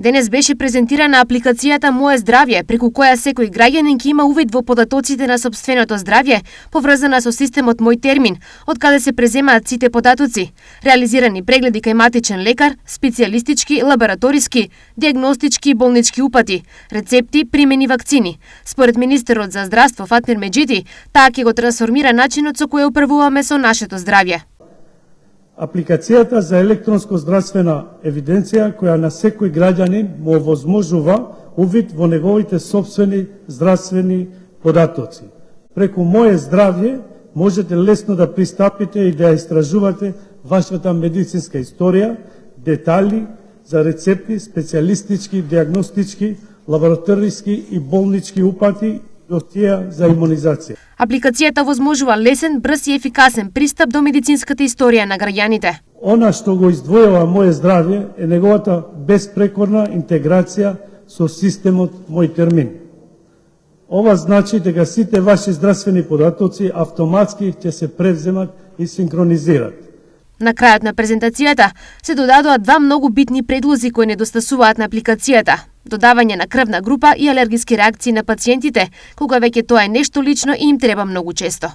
Денес беше презентирана апликацијата Моје здравје, преку која секој граѓанин ќе има увид во податоците на сопственото здравје, поврзана со системот Мој термин, од каде се преземаат сите податоци, реализирани прегледи кај матичен лекар, специјалистички, лабораториски, дијагностички и болнички упати, рецепти, примени вакцини. Според министерот за здравство Фатмир Меджиди, таа ќе го трансформира начинот со кој управуваме со нашето здравје. Апликацијата за електронско здравствена евиденција која на секој граѓанин му овозможува увид во неговите сопствени здравствени податоци. Преку Моје здравје можете лесно да пристапите и да истражувате вашата медицинска историја, детали за рецепти, специјалистички, дијагностички, лабораториски и болнички упати, досија за имунизација. Апликацијата возможува лесен, брз и ефикасен пристап до медицинската историја на граѓаните. Она што го издвојува Моје здравје е неговата безпрекорна интеграција со системот Мој термин. Ова значи дека сите ваши здравствени податоци автоматски ќе се превземат и синхронизират. На крајот на презентацијата се додадоа два многу битни предлози кои недостасуваат на апликацијата: додавање на крвна група и алергиски реакции на пациентите, кога веќе тоа е нешто лично и им треба многу често.